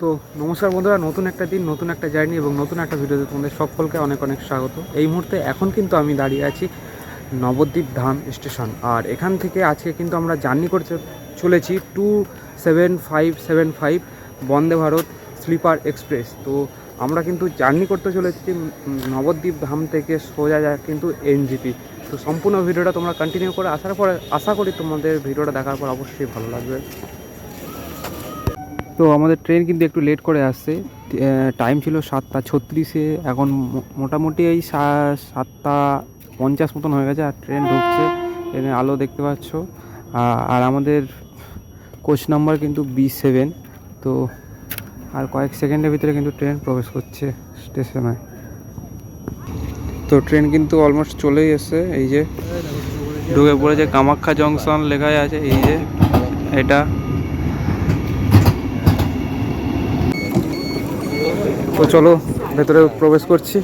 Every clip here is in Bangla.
তো নমস্কার বন্ধুরা, নতুন একটা দিন, নতুন একটা জার্নি এবং নতুন একটা ভিডিওতে তোমাদের সকলকে অনেক অনেক স্বাগত। এই মুহূর্তে এখন কিন্তু আমি দাঁড়িয়ে আছি নবদ্বীপ ধাম স্টেশন। আর এখান থেকে আজকে কিন্তু আমরা জার্নি করতে চলেছি 27575 বন্দে ভারত স্লিপার এক্সপ্রেস। তো আমরা কিন্তু জার্নি করতে চলেছি নবদ্বীপ ধাম থেকে সোজা যায় কিন্তু এনজেপি। তো সম্পূর্ণ ভিডিওটা তোমরা কন্টিনিউ করে আসার পরে আশা করি তোমাদের ভিডিওটা দেখার পর অবশ্যই ভালো লাগবে। তো আমাদের ট্রেন কিন্তু একটু লেট করে আসছে, টাইম ছিল 7:36, এখন মোটামুটি এই 7:50 মতন হয়ে গেছে। আর ট্রেন ঢুকছে, ট্রেনের আলো দেখতে পাচ্ছ। আর আমাদের কোচ নাম্বার কিন্তু B7। তো আর কয়েক সেকেন্ডের ভিতরে কিন্তু ট্রেন প্রবেশ করছে স্টেশনে। তো ট্রেন কিন্তু অলমোস্ট চলেই এসছে, এই যে ঢুকে পড়েছে কামাখ্যা জংশন লেখাই আছে, এই যে এটা। তো চলো ভেতরে প্রবেশ করছি।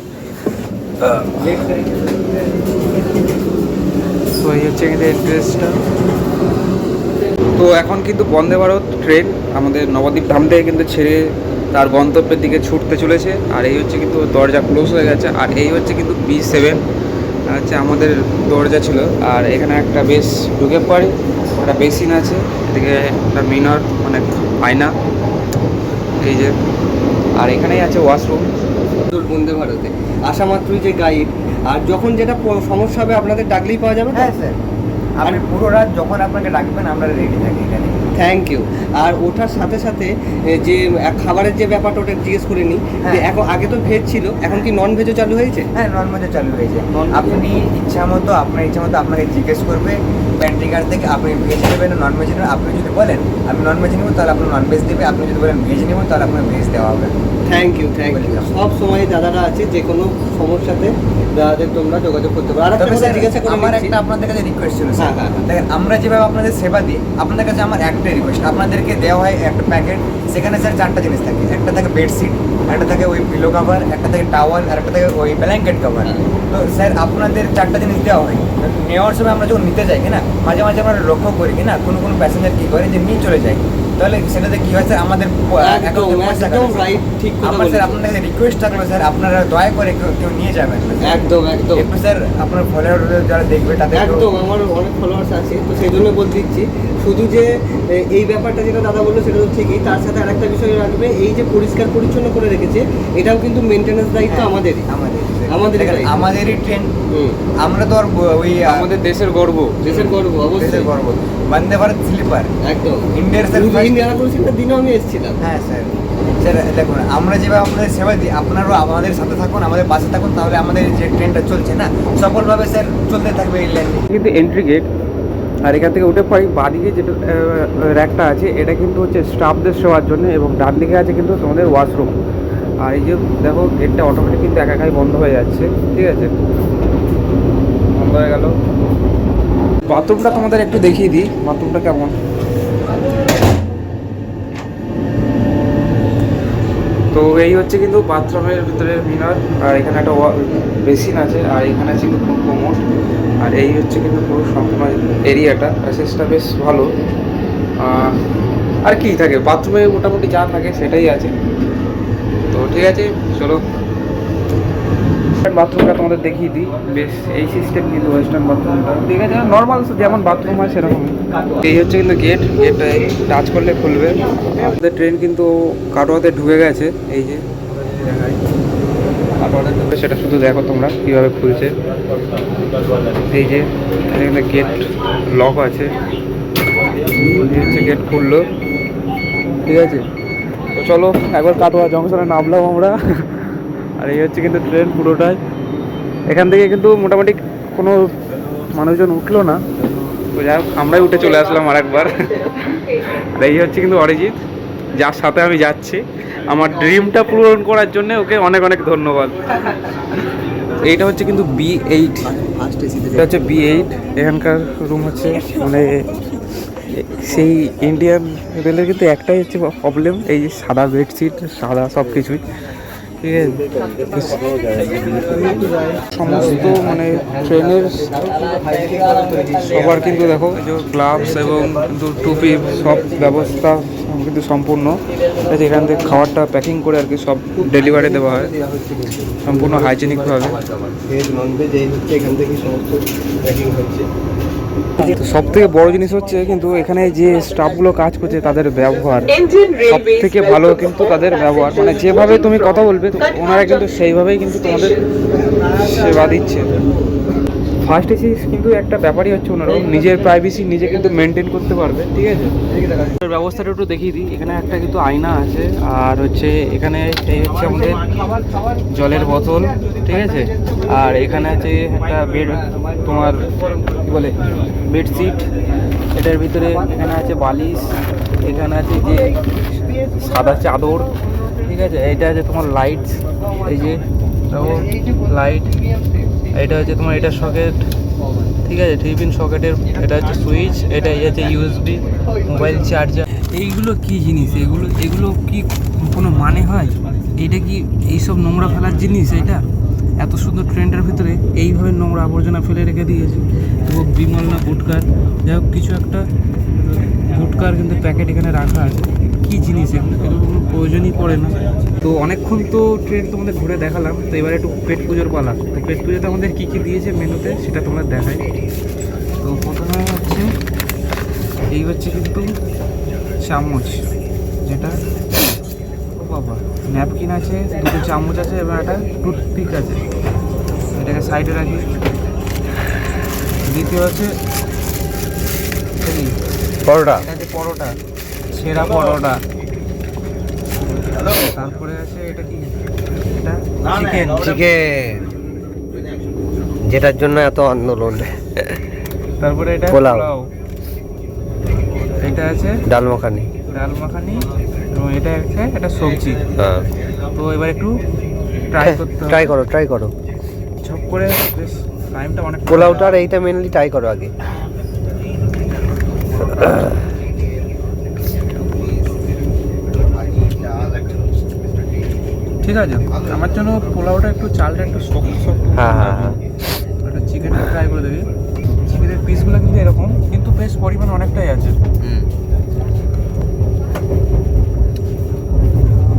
তো এই হচ্ছে কিন্তু এন্ট্রেন্সটা। তো এখন কিন্তু বন্দে ভারত ট্রেন আমাদের নবদ্বীপ ধাম থেকে কিন্তু ছেড়ে তার গন্তব্যের দিকে ছুটতে চলেছে। আর এই হচ্ছে কিন্তু দরজা ক্লোজ হয়ে গেছে। আর এই হচ্ছে কিন্তু B7 হচ্ছে আমাদের দরজা ছিল। আর এখানে একটা বেশ ঢুকে পারি, একটা বেসিন আছে, এদিকে একটা মিনার, অনেক আয়না, এই যে। আর এখানেই আছে ওয়াশরুম। বন্দে ভারতে আসা মাত্রই যে গাইড, আর যখন যেটা সমস্যা হবে আপনাদের ডাকলেই পাওয়া যাবে। হ্যাঁ স্যার, আপনি পুরো রাত যখন আপনাকে ডাকবেন আমরা রেডি থাকি এখানে। Thank you. আর ওঠার সাথে সাথে যে খাবারের যে ব্যাপারটা ওটা জিজ্ঞেস করে নিই, যে এখন আগে তো ভেজ ছিল, এখন কি নন ভেজও চালু হয়েছে? হ্যাঁ, নন ভেজও চালু হয়েছে। আপনি ইচ্ছা মতো আপনাকে জিজ্ঞেস করবে প্যান্ট্রি কার্ড থেকে, আপনি ভেজ নেবেন না নন ভেজ নেবেন। আপনি যদি বলেন আমি নন ভেজ নেবো তাহলে আপনার নন ভেজ দেবে, আপনি যদি বলেন ভেজ নেবো তাহলে আপনার ভেজ দেওয়া হবে। Thank you. সব সময় দাদারা আছে, যে কোনো সমস্যাতে দাদাদের তোমরা যোগাযোগ করতে পারো। আর একটা কথা জিজ্ঞাসা করে আমার নিচ্ছি। একটা আপনাদের কাছে রিকোয়েস্ট ছিল স্যার। হ্যাঁ। দেখেন, আমরা যেভাবে আপনাদের সেবা দিই, আপনাদের কাছে আমার একটাই রিকোয়েস্ট, আপনাদেরকে দেওয়া হয় একটা প্যাকেট, সেখানে স্যার 4টা জিনিস থাকে। একটা থাকে বেডশিট, একটা থাকে ওই পিলো কাভার, একটা থাকে টাওয়াল, আর একটা থাকে ওই ব্ল্যাঙ্কেট কাভার। তো স্যার আপনাদের 4টা জিনিস দেওয়া হয়। নেওয়ার সময় আমরা যখন নিতে যাই কিনা, মাঝে মাঝে আমরা লক্ষ্য করি কিনা কোনো প্যাসেঞ্জার কী করে যে নিয়ে চলে যায়। তাহলে সেটাতে কী হয় স্যার, আমাদের আমার স্যার আপনাদের কাছে রিকোয়েস্ট থাকলো স্যার, আপনারা দয়া করে কেউ নিয়ে যাবেন। একদম একটু স্যার আপনার ফলোয়ার যারা দেখবে তাদের একদম, আমার অনেক ফলোয়ার্স আছে, তো সেই জন্য বলতে দিচ্ছি। শুধু যে এই ব্যাপারটা যেটা দাদা বললো সেটা তো ঠিকই, তার সাথে আরেকটা বিষয় রাখবে, এই যে পরিষ্কার পরিচ্ছন্ন করে রেখেছে, এটাও কিন্তু মেনটেন্যান্স দায়িত্ব আমাদেরই। আমাদেরই ট্রেন, আমরা তো আর ওই আমাদের দেশের গর্ব, অবশ্যই গর্ব। বন্দে ভারত স্লিপার একদম ইন্ডিয়ার দিনও আমি এসেছিলাম। হ্যাঁ স্যার, দেখুন আমরা যেভাবে আপনাদের সেবা দিই, আপনারাও আমাদের সাথে থাকুন, আমাদের পাশে থাকুন, তাহলে আমাদের যে ট্রেনটা চলছে না সফলভাবে স্যার চলতে থাকবে এই লাইনে। কিন্তু এন্ট্রি গেট। আর এখান থেকে উঠে পাই বাঁদিকে যেটা র্যাকটা আছে, এটা কিন্তু হচ্ছে স্টাফদের শোয়ার জন্য, এবং ডান দিকে আছে কিন্তু তোমাদের ওয়াশরুম। আর এই যে দেখো, গেটটা অটোমেটিক কিন্তু একাই বন্ধ হয়ে যাচ্ছে, ঠিক আছে, বন্ধ হয়ে গেল। বাথরুমটা তোমাদের একটু দেখিয়ে দিই, বাথরুমটা কেমন। তো এই হচ্ছে কিন্তু বাথরুমের ভিতরে মিনার, আর এখানে একটা বেসিন আছে, আর এখানে আছে কিন্তু কোমোড। আর এই হচ্ছে কিন্তু পুরো সম্পূর্ণ এরিয়াটা, প্যাসেজটা বেশ ভালো। আর কি থাকে বাথরুমে, মোটামুটি যা থাকে সেটাই আছে। তো ঠিক আছে, চলো বাথরুমটা তোমাদের দেখিয়ে দিই। বেশ এই সিস্টেম কিন্তু ওয়েস্টার্ন বাথরুমটা, ঠিক আছে, নর্মাল যেমন বাথরুম হয় সেরকম। এই হচ্ছে কিন্তু গেটটা টাচ করলে খুলবে। আমাদের ট্রেন কিন্তু কাটোয়াতে ঢুকে গেছে, এই যে দেখাই কাটোয়াতে ঢুকে, সেটা শুধু দেখো তোমরা কীভাবে খুলছে। এই যে এখানে গেট লক আছে, এই হচ্ছে গেট খুললো, ঠিক আছে। তো চলো একবার কাটোয়া জংশনে নামলাম আমরা। আর এই হচ্ছে কিন্তু ট্রেন পুরোটাই। এখান থেকে কিন্তু মোটামুটি কোনো মানুষজন উঠলো না, তো যাই হোক আমরাই উঠে চলে আসলাম আরেকবার। আর এই হচ্ছে কিন্তু অরিজিৎ, যার সাথে আমি যাচ্ছি। আমার ড্রিমটা পূরণ করার জন্য ওকে অনেক অনেক ধন্যবাদ। এইটা হচ্ছে কিন্তু B8, এটা হচ্ছে B8। এখানকার রুম হচ্ছে মানে সেই ইন্ডিয়ান রেলের কিন্তু একটাই হচ্ছে প্রবলেম, এই যে সাদা বেডশিট, সাদা সব কিছুই, ঠিক আছে, সমস্ত মানে ট্রেনের সবার কিন্তু দেখো এই যে গ্লাভস এবং কিন্তু টুপি সব ব্যবস্থা কিন্তু সম্পূর্ণ। ঠিক আছে, এখান থেকে খাবারটা প্যাকিং করে আর কি সব ডেলিভারি দেওয়া হয় সম্পূর্ণ হাইজেনিকভাবে। ভেজ নন ভেজ এই হচ্ছে এখান থেকে সমস্ত প্যাকিং হচ্ছে। তো সব থেকে বড় জিনিস হচ্ছে কিন্তু এখানে যে স্টাফগুলো কাজ করছে তাদের ব্যবহার সব থেকে ভালো, কিন্তু তাদের ব্যবহার মানে যেভাবে তুমি কথা বলবে তো ওনারা কিন্তু সেইভাবেই কিন্তু তোমাদের সেবা দিচ্ছে। ফার্স্ট এসি কিন্তু একটা ব্যাপারই হচ্ছে ওনারা নিজের প্রাইভেসি নিজে কিন্তু মেনটেন করতে পারবে। ঠিক আছে, ব্যবস্থাটা একটু দেখিয়ে দিই। এখানে একটা কিন্তু আয়না আছে, আর হচ্ছে এখানে এই হচ্ছে আমাদের জলের বোতল। ঠিক আছে, আর এখানে আছে একটা বেড, তোমার কী বলে বেডশিট, এটার ভিতরে এখানে আছে বালিশ, এখানে আছে যে সাদা চাদর। ঠিক আছে, এইটা আছে তোমার লাইটস, এই যে লাইট, এটা হচ্ছে তোমার এটা সকেট। ঠিক আছে, 3 পিন সকেটের এটা হচ্ছে সুইচ, এটা হচ্ছে ইউএসবি মোবাইল চার্জার। এইগুলো কি জিনিস? এগুলো কি কোনো মানে হয়? এটা কি এইসব নোংরা ফেলার জিনিস? এটা এত সুন্দর ট্রেনটার ভিতরে এইভাবে নোংরা আবর্জনা ফেলে রেখে দিয়েছে। তো বিমল না গুটকার, যাই হোক কিছু একটা গুটকার কিন্তু প্যাকেট এখানে রাখা আছে। কী জিনিস এগুলো কোনো প্রয়োজনই পড়ে না। তো অনেকক্ষণ তো ট্রেন তোমাদের ঘুরে দেখালাম, তো এবারে একটু পেট পুজোর পালা। তো পেট পুজোতে আমাদের কী কী দিয়েছে মেনুতে সেটা তোমাদের দেখাই। তো প্রথমে হচ্ছে এই হচ্ছে কিন্তু চামচ, যেটা ও বাবা ন্যাপকিন আছে, 2টো চামচ আছে এবং একটা টুথপিক আছে, এটাকে সাইডে রাখি। দ্বিতীয় হচ্ছে পরোটা, এটা হচ্ছে পরোটা, সেরা পরোটা। তারপরে আছে এটা কি, এটা চিকেন, চিকেন যেটার জন্য এত আন্দোলন। তারপরে এটা পোলাও। পোলাও, এটা আছে ডাল মাখানি। ডাল মাখানি, এবং এটা আছে এটা সবজি। হ্যাঁ, তো এবার একটু ট্রাই করতে হবে। ট্রাই করো ঝপ করে, বেশ টাইমটা অনেক। পোলাওটা আর এইটা মেনলি ট্রাই করো আগে। ঠিক আছে, আমার জন্য পোলাওটা একটু চালটা একটু শক্ত শক্ত। হ্যাঁ। একটা চিকেনটা ট্রাই করে দেবে। চিকেনের পিসগুলো কিন্তু এরকম, কিন্তু বেশ পরিমাণ অনেকটাই আছে।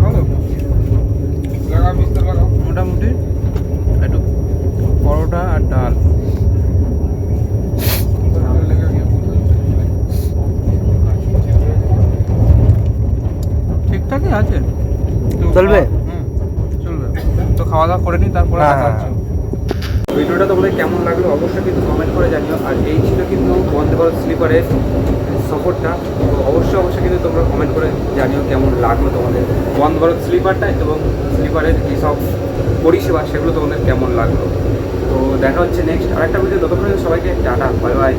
ভালো, মোটামুটি একটু পরোটা আর ডাল। ঠিকঠাকই আছে, চলবে? চলবে। তো খাওয়া দাওয়া করে নিই, তারপরে হ্যাঁ, দেখা হচ্ছে। ভিডিওটা তোমাদের কেমন লাগলো অবশ্যই কিন্তু কমেন্ট করে জানিও। আর এই ছিল কিন্তু বন্দে ভারত স্লিপারের সফরটা। তো অবশ্যই কিন্তু তোমরা কমেন্ট করে জানিও কেমন লাগলো তোমাদের বন্দে ভারত স্লিপারটা, এবং স্লিপারের যেসব পরিষেবা সেগুলো তোমাদের কেমন লাগলো। তো দেখা হচ্ছে নেক্সট আরেকটা ভিডিও। ততক্ষণ সবাইকে টাটা, বাই বাই।